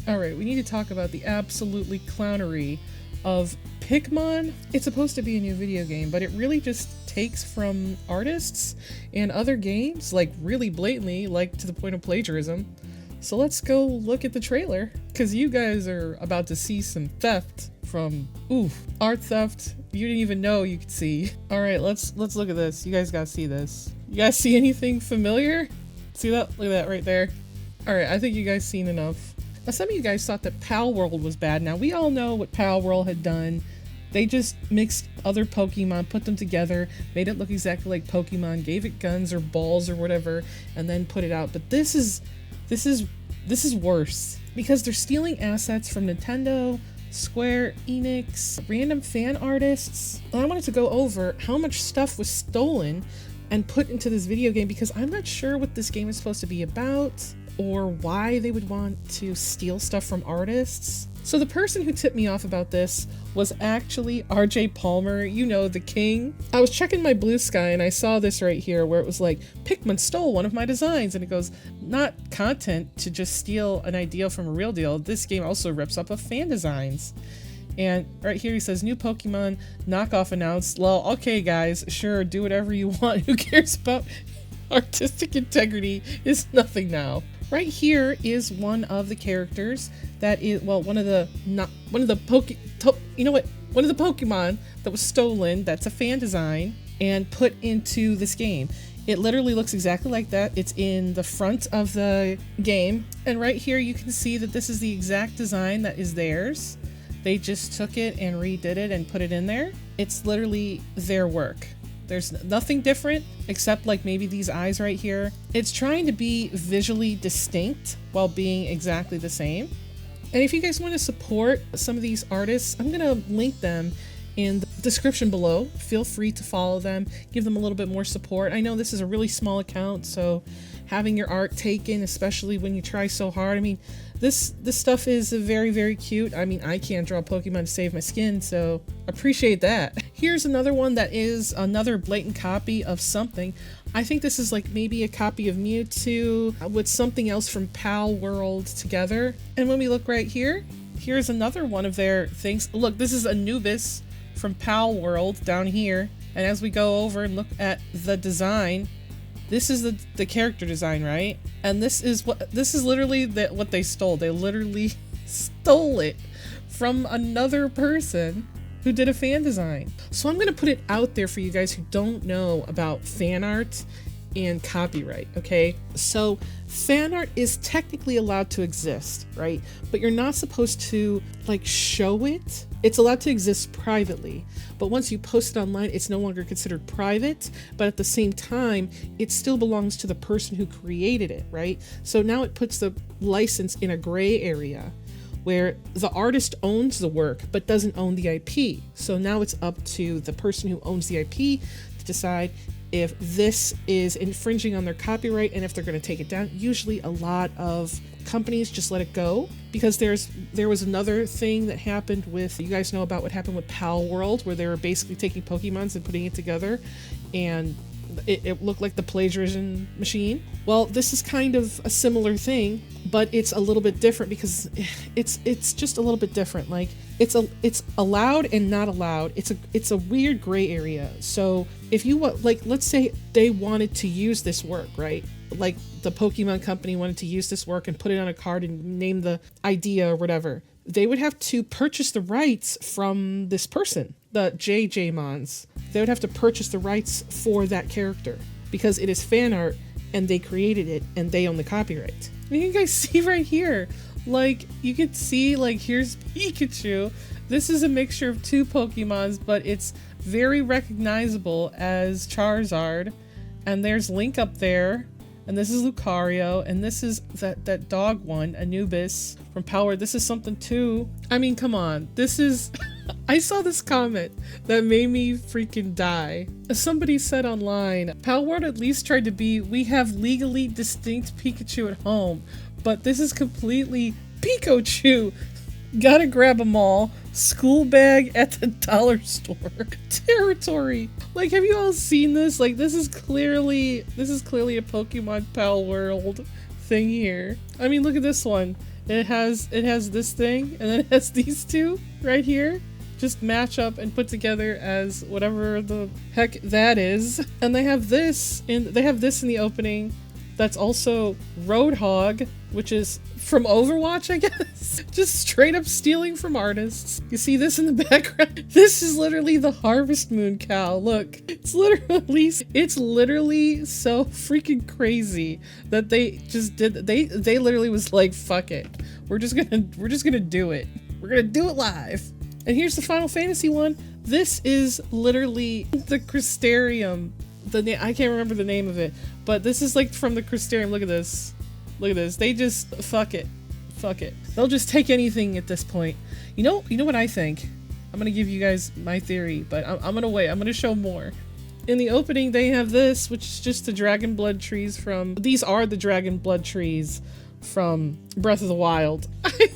Alright, we need to talk about the absolutely clownery of Pickmon. It's supposed to be a new video game, but it really just takes from artists and other games, like really blatantly, like to the point of plagiarism. So let's go look at the trailer, because you guys are about to see some theft from, art theft you didn't even know you could see. Alright, let's look at this. You guys gotta see this. You guys see anything familiar? See that? Look at that right there. Alright, I think you guys seen enough. Now, some of you guys thought that Palworld was bad. Now, we all know what Palworld had done. They just mixed other Pokemon, put them together, made it look exactly like Pokemon, gave it guns or balls or whatever, and then put it out. But this is worse, because they're stealing assets from Nintendo, squareenix, random fan artists. And I wanted to go over how much stuff was stolen and put into this video game, because I'm not sure what this game is supposed to be about, or why they would want to steal stuff from artists. So the person who tipped me off about this was actually RJ Palmer, you know, the king. I was checking my Blue Sky and I saw this right here where it was like, Pickmon stole one of my designs, and it goes, not content to just steal an idea from a real deal, this game also rips up of fan designs. And right here he says, new Pokemon knockoff announced. Well, okay guys, sure, do whatever you want, who cares about artistic integrity is nothing now. Right here is one of the characters that is, well, one of the Pokemon that was stolen, that's a fan design, and put into this game. It literally looks exactly like that. It's in the front of the game. And right here you can see that this is the exact design that is theirs. They just took it and redid it and put it in there. It's literally their work. There's nothing different except like maybe these eyes right here. It's trying to be visually distinct while being exactly the same. And if you guys want to support some of these artists, I'm gonna link them in the description below. Feel free to follow them, give them a little bit more support. I know this is a really small account, so having your art taken, especially when you try so hard, I mean, this stuff is very, very cute. I mean, I can't draw Pokemon to save my skin, so appreciate that. Here's another one that is another blatant copy of something. I think this is like maybe a copy of Mewtwo with something else from Palworld together. And when we look right here, here's another one of their things. Look, this is Anubis from Palworld down here. And as we go over and look at the design, this is the character design, right? And this is literally what they stole. They literally stole it from another person who did a fan design. So I'm gonna put it out there for you guys who don't know about fan art and copyright, okay? So fan art is technically allowed to exist, right? But you're not supposed to like show it. It's allowed to exist privately, but once you post it online, it's no longer considered private, but at the same time, it still belongs to the person who created it, right? So now it puts the license in a gray area where the artist owns the work, but doesn't own the IP. So now it's up to the person who owns the IP to decide if this is infringing on their copyright and if they're going to take it down. Usually a lot of companies just let it go, because there was another thing that happened with, you guys know about what happened with Palworld, where they were basically taking Pokemons and putting it together, and it looked like the plagiarism machine. Well, this is kind of a similar thing, but it's a little bit different because it's just a little bit different. Like it's allowed and not allowed. It's a weird gray area. So if you want, like, let's say they wanted to use this work, right? Like the Pokemon company wanted to use this work and put it on a card and name the idea or whatever. They would have to purchase the rights from this person, the JJmons. They would have to purchase the rights for that character because it is fan art and they created it and they own the copyright. And you guys see right here, like you could see, like here's Pikachu. This is a mixture of two Pokemons, but it's very recognizable as Charizard. And there's Link up there. And this is Lucario, and this is that dog one, Anubis from Palworld. This is something too. I mean, come on. This is... I saw this comment that made me freaking die. Somebody said online, Palworld at least tried to be, we have legally distinct Pikachu at home, but this is completely Pikachu. Gotta grab them all. School bag at the dollar store territory. Like, have you all seen this? Like, this is clearly a Pokemon Palworld thing here. I mean, look at this one. It has this thing, and then it has these two right here. Just match up and put together as whatever the heck that is. And they have this in the opening. That's also Roadhog, which is from Overwatch, I guess. Just straight up stealing from artists. You see this in the background? This is literally the Harvest Moon cow. Look, it's literally so freaking crazy that they just did. They literally was like, fuck it. We're just gonna do it. We're gonna do it live. And here's the Final Fantasy one. This is literally the Crystarium. I can't remember the name of it, but this is like from the Crystarium. Look at this. Look at this. They just fuck it. Fuck it. They'll just take anything at this point. You know what I think? I'm gonna give you guys my theory, but I'm gonna wait. I'm gonna show more. In the opening, they have this, which is just the dragon blood trees from. These are the dragon blood trees from Breath of the Wild. I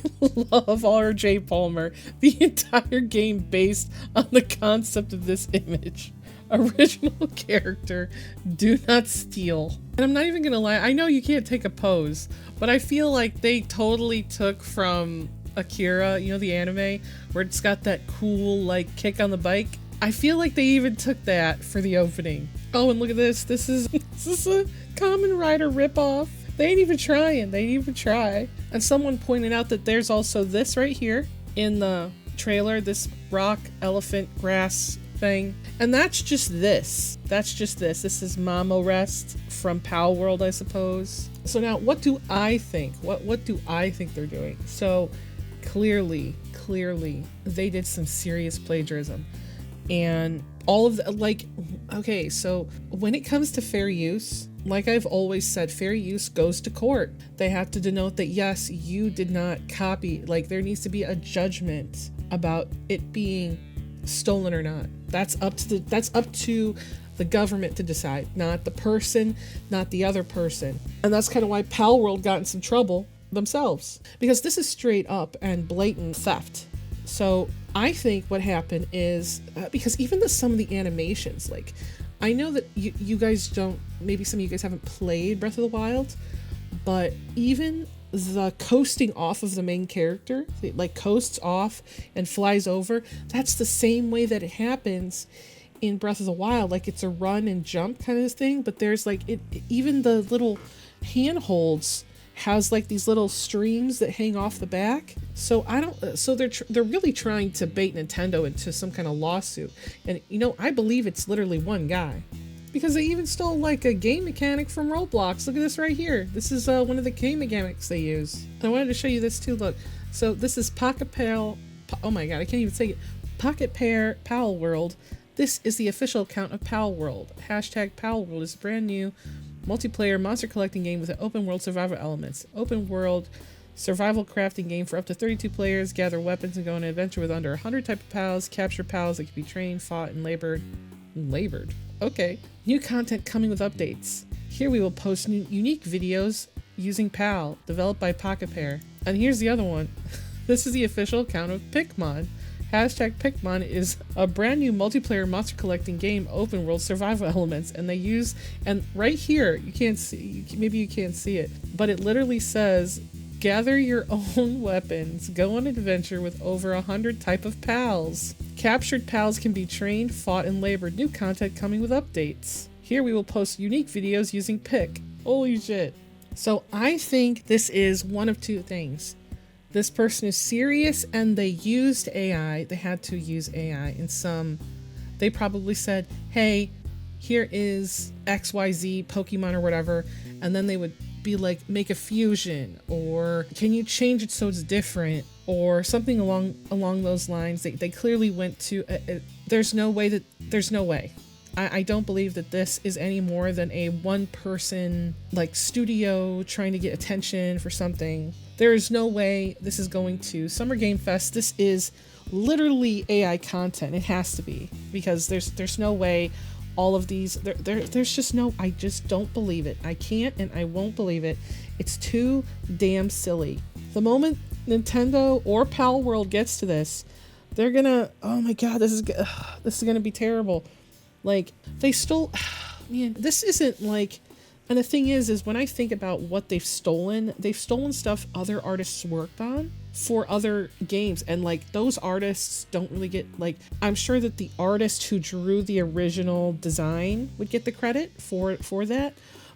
love R.J. Palmer. The entire game based on the concept of this image. Original character, do not steal. And I'm not even gonna lie, I know you can't take a pose, but I feel like they totally took from Akira, you know, the anime, where it's got that cool, like, kick on the bike. I feel like they even took that for the opening. Oh, and look at this. This is a Kamen Rider ripoff. They ain't even trying. They ain't even try. And someone pointed out that there's also this right here in the trailer, this rock, elephant, grass thing. And that's just this. That's just this. This is Mamo Rest from Palworld, I suppose. So now, what do I think? What do I think they're doing? So clearly, they did some serious plagiarism. And all of the, like, okay, so when it comes to fair use, like I've always said, fair use goes to court. They have to denote that, yes, you did not copy. Like, there needs to be a judgment about it being stolen or not. That's up to the government to decide, not the person, not the other person. And that's kind of why Palworld got in some trouble themselves, because this is straight up and blatant theft. So I think what happened is because even some of the animations, like, I know that you guys don't, maybe some of you guys haven't played Breath of the Wild, but even the coasting off of the main character, it like coasts off and flies over, that's the same way that it happens in Breath of the Wild. Like, it's a run and jump kind of thing, but there's like even the little handholds has like these little streams that hang off the back. So they're really trying to bait Nintendo into some kind of lawsuit. And I believe it's literally one guy, because they even stole like a game mechanic from Roblox. Look at this right here. This is one of the game mechanics they use. And I wanted to show you this too. Look, so this is Pocket Pal. Oh my god, I can't even say it. Pocket Pair Palworld. This is the official account of Palworld. Hashtag Palworld is a brand new multiplayer monster collecting game with an open world survival elements. Open world survival crafting game for up to 32 players. Gather weapons and go on an adventure with under 100 type of pals. Capture pals that can be trained, fought, and labored. Okay. New content coming with updates. Here we will post new unique videos using PAL, developed by Pocket Pair. And here's the other one. This is the official account of Pickmon. Hashtag Pickmon is a brand new multiplayer monster collecting game, open world survival elements, and they use, and right here, you can't see, maybe you can't see it, but it literally says, gather your own weapons, go on an adventure with over 100 type of pals. Captured pals can be trained, fought, and labored. New content coming with updates. Here we will post unique videos using Pick. Holy shit. So I think this is one of two things. This person is serious and they used AI. They had to use AI in some. They probably said, hey, here is XYZ Pokemon or whatever. And then they would be like, make a fusion, or can you change it so it's different, or something along those lines. They clearly went to, there's no way. I don't believe that this is any more than a one person like studio trying to get attention for something. There is no way this is going to Summer Game Fest. This is literally AI content. It has to be, because there's no way all of these, there's just no, I just don't believe it. I can't and I won't believe it. It's too damn silly. The moment Nintendo or Palworld gets to this, they're gonna, oh my god, this is gonna be terrible. Like, they stole, man, this isn't like And the thing is when I think about what they've stolen stuff other artists worked on for other games. And like those artists don't really get, like, I'm sure that the artist who drew the original design would get the credit for that.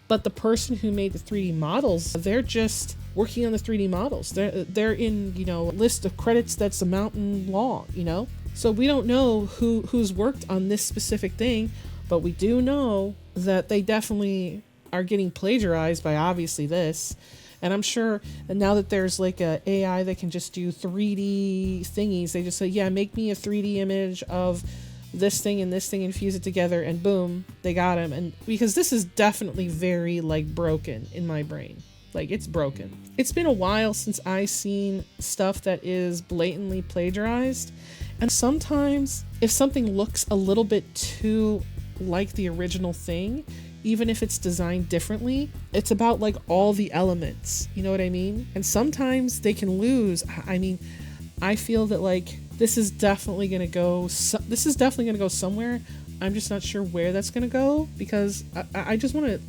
But the person who made the 3D models, they're just working on the 3D models. They're in, you know, a list of credits that's a mountain long, you know? So we don't know who's worked on this specific thing, but we do know that they definitely are getting plagiarized by obviously this. And I'm sure that now that there's like a AI that can just do 3D thingies, they just say, yeah, make me a 3D image of this thing and this thing and fuse it together, and boom, they got him. And because this is definitely very like broken in my brain. Like, it's broken. It's been a while since I've seen stuff that is blatantly plagiarized. And sometimes if something looks a little bit too like the original thing, even if it's designed differently, it's about like all the elements, you know what I mean? And sometimes they can lose. I mean, I feel that like this is definitely going to go somewhere. I'm just not sure where that's going to go, because I just want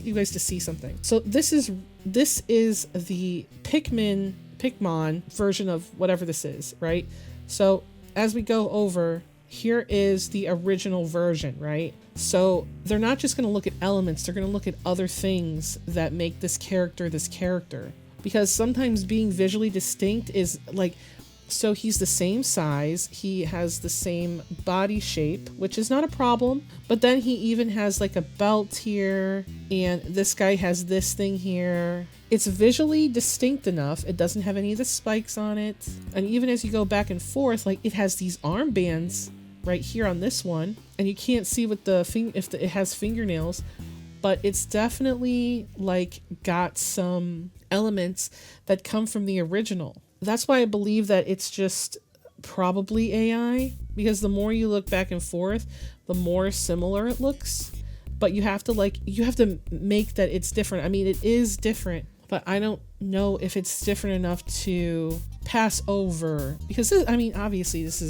you guys to see something. So this is the Pickmon version of whatever this is, right? So as we go over, here is the original version, right? So they're not just going to look at elements, they're going to look at other things that make this character, because sometimes being visually distinct is like, so he's the same size, he has the same body shape, which is not a problem, but then he even has like a belt here, and this guy has this thing here. It's visually distinct enough, it doesn't have any of the spikes on it, and even as you go back and forth, like it has these armbands right here on this one, and you can't see what it has fingernails, but it's definitely like got some elements that come from the original. That's why I believe that it's just probably AI, because the more you look back and forth, the more similar it looks. But you have to make that it's different. I mean, it is different, but I don't know if it's different enough to pass over, because obviously this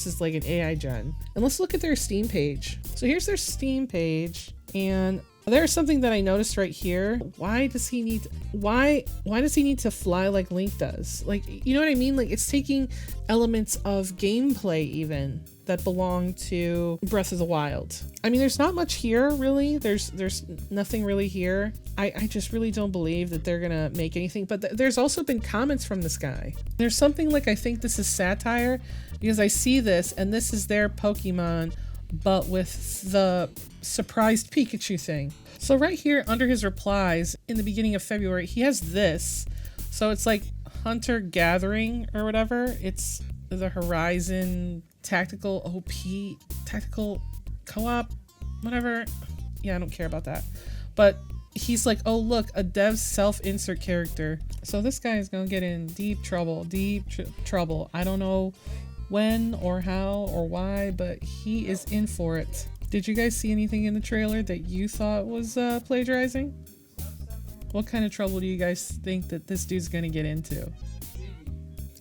is like an AI gen. And let's look at their Steam page. So here's their Steam page, and there's something that I noticed right here. Why does he need to fly like Link does? Like, you know what I mean? Like, it's taking elements of gameplay even that belong to Breath of the Wild. I mean, there's not much here really. There's nothing really here. I just really don't believe that they're gonna make anything. But there's also been comments from this guy. There's something like, I think this is satire, because I see this and this is their Pokemon, but with the surprised Pikachu thing. So right here under his replies in the beginning of February, he has this. So it's like Hunter Gathering or whatever. It's the Horizon Tactical Co-op, whatever. Yeah, I don't care about that. But he's like, oh look, a dev self-insert character. So this guy is gonna get in deep trouble. I don't know when or how or why, but he is in for it. Did you guys see anything in the trailer that you thought was plagiarizing? What kind of trouble do you guys think that this dude's gonna get into?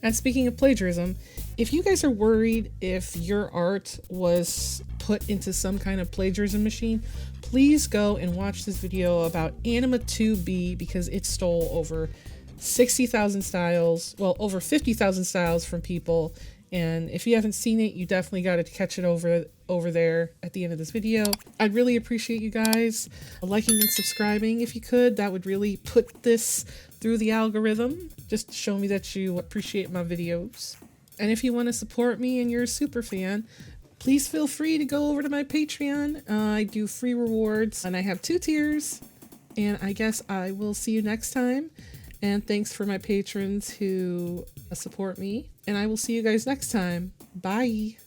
And speaking of plagiarism, if you guys are worried if your art was put into some kind of plagiarism machine, please go and watch this video about Anima 2B, because it stole over 60,000 styles, well, over 50,000 styles from people. And if you haven't seen it, you definitely got to catch it over there at the end of this video. I'd really appreciate you guys liking and subscribing if you could. That would really put this through the algorithm, just to show me that you appreciate my videos. And if you want to support me and you're a super fan, please feel free to go over to my Patreon. I do free rewards and I have 2 tiers. And I guess I will see you next time. And thanks for my patrons who support me. And I will see you guys next time. Bye.